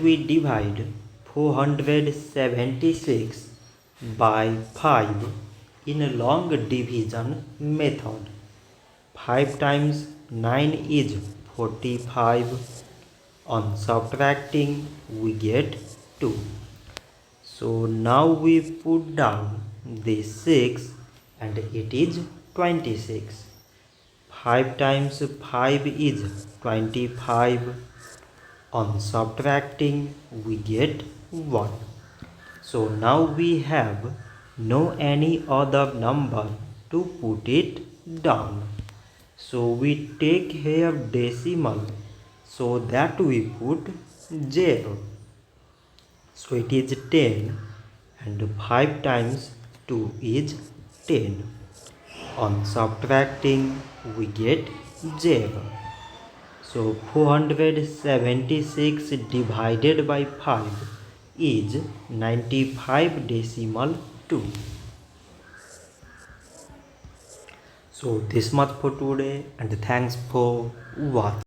we divide 476 by 5 in a long division method. 5 times 9 is 45. On subtracting we get 2. So now we put down the 6 and it is 26. 5 times 5 is 25. On subtracting we get 1. So now we have no any other number to put it down. So we take here decimal, so that we put 0. So it is 10 and 5 times 2 is 10. On subtracting we get 0. So 476 divided by 5 is 95.2. So this much for today and thanks for watching.